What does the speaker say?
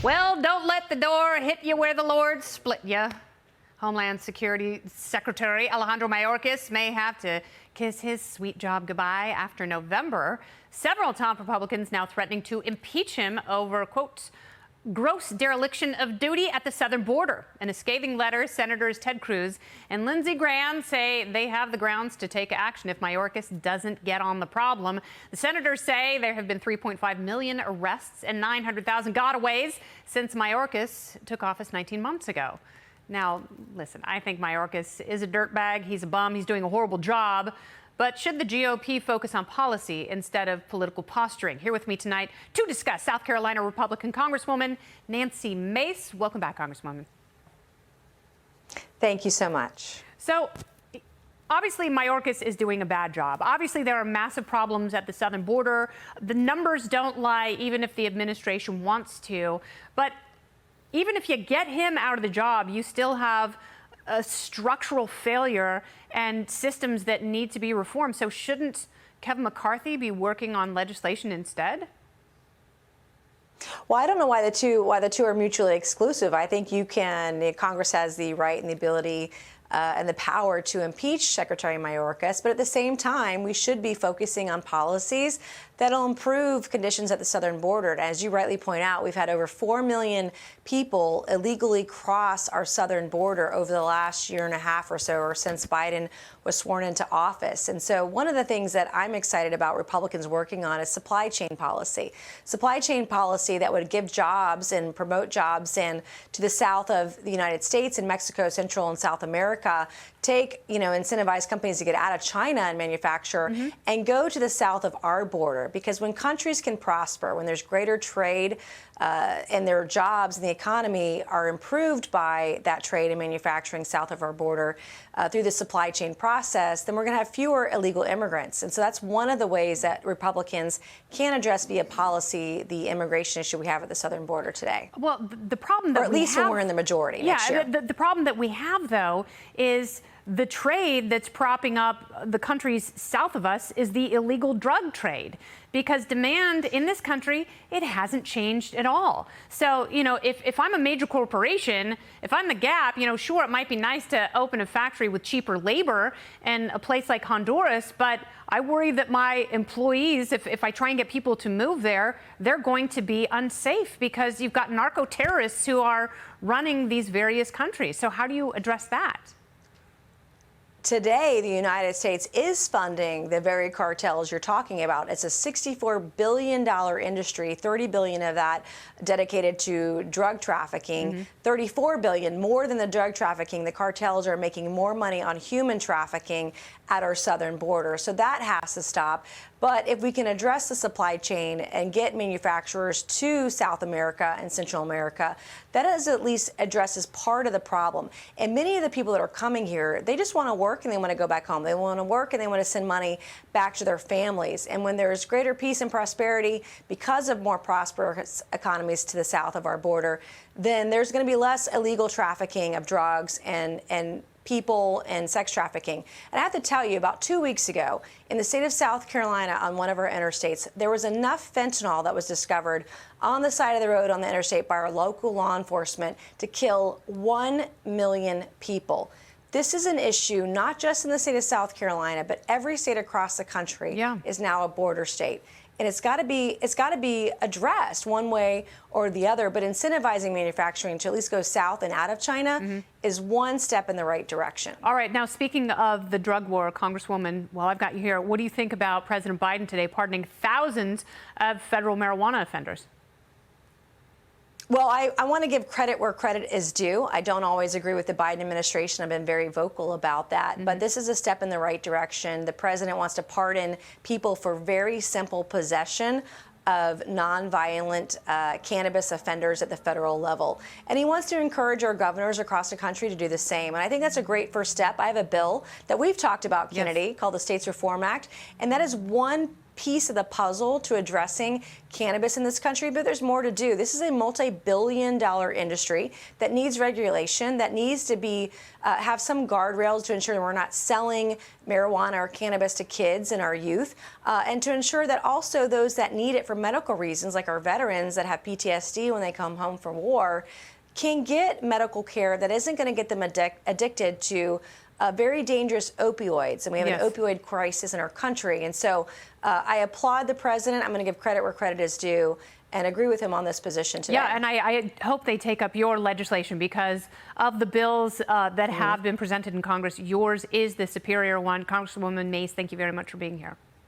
Well, don't let the door hit you where the Lord split you. Homeland Security Secretary Alejandro Mayorkas may have to kiss his sweet job goodbye after November. Several top Republicans now threatening to impeach him over, quote, gross dereliction of duty at the southern border. In a scathing letter, Senators Ted Cruz and Lindsey Graham say they have the grounds to take action if Mayorkas doesn't get on the problem. The senators say there have been 3.5 million arrests and 900,000 gotaways since Mayorkas took office 19 months ago. Now, listen, I think Mayorkas is a dirtbag. He's a bum. He's doing a horrible job. But should the GOP focus on policy instead of political posturing? Here with me tonight to discuss, South Carolina Republican Congresswoman Nancy Mace. Welcome back, Congresswoman. Thank you so much. So, obviously, Mayorkas is doing a bad job. Obviously, there are massive problems at the southern border. The numbers don't lie, even if the administration wants to. But even if you get him out of the job, you still have a structural failure and systems that need to be reformed. So shouldn't Kevin McCarthy be working on legislation instead? Well, I don't know why the two are mutually exclusive. I think Congress has the right and the ability and the power to impeach Secretary Mayorkas, but at the same time, we should be focusing on policies that'll improve conditions at the southern border. And as you rightly point out, we've had over 4 million people illegally cross our southern border over the last year and a half or so, or since Biden was sworn into office. And so one of the things that I'm excited about Republicans working on is supply chain policy. Supply chain policy that would give jobs and promote jobs and to the south of the United States and Mexico, Central and South America, incentivize companies to get out of China and manufacture and go to the south of our border. Because when countries can prosper, when there's greater trade and their jobs and the economy are improved by that trade and manufacturing south of our border through the supply chain process, then we're going to have fewer illegal immigrants. And so that's one of the ways that Republicans can address via policy the immigration issue we have at the southern border today. Well, the problem that or at least when we're in the majority next year. The problem that we have, though, is the trade that's propping up the countries south of us is the illegal drug trade, because demand in this country, it hasn't changed at all. So, if I'm a major corporation, if I'm the Gap, sure, it might be nice to open a factory with cheaper labor in a place like Honduras, but I worry that my employees, if I try and get people to move there, they're going to be unsafe because you've got narco-terrorists who are running these various countries. So how do you address that? Today, the United States is funding the very cartels you're talking about. It's a $64 billion industry, $30 billion of that dedicated to drug trafficking, $34 billion more than the drug trafficking. The cartels are making more money on human trafficking at our southern border. So that has to stop. But if we can address the supply chain and get manufacturers to South America and Central America, that is at least addresses part of the problem. And many of the people that are coming here, they just want to work and they want to go back home. They want to work and they want to send money back to their families. And when there's greater peace and prosperity because of more prosperous economies to the south of our border, then there's going to be less illegal trafficking of drugs and people and sex trafficking. And I have to tell you, about 2 weeks ago, in the state of South Carolina on one of our interstates, there was enough fentanyl that was discovered on the side of the road on the interstate by our local law enforcement to kill 1 million people. This is an issue not just in the state of South Carolina, but every state across the country is now a border state. And it's got to be addressed one way or the other. But incentivizing manufacturing to at least go south and out of China is one step in the right direction. All right. Now, speaking of the drug war, Congresswoman, while I've got you here, what do you think about President Biden today pardoning thousands of federal marijuana offenders? Well, I want to give credit where credit is due. I don't always agree with the Biden administration. I've been very vocal about that. But this is a step in the right direction. The president wants to pardon people for very simple possession of nonviolent cannabis offenders at the federal level. And he wants to encourage our governors across the country to do the same. And I think that's a great first step. I have a bill that we've talked about, Kennedy, called the States Reform Act. And that is one piece of the puzzle to addressing cannabis in this country, but there's more to do. This is a multi-billion-dollar industry that needs regulation, that needs to be have some guardrails to ensure that we're not selling marijuana or cannabis to kids and our youth, and to ensure that also those that need it for medical reasons, like our veterans that have PTSD when they come home from war, can get medical care that isn't going to get them addicted to very dangerous opioids. And we have an opioid crisis in our country. And so I applaud the president. I'm going to give credit where credit is due and agree with him on this position today. Yeah, and I hope they take up your legislation, because of the bills that have been presented in Congress, yours is the superior one. Congresswoman Mace, thank you very much for being here.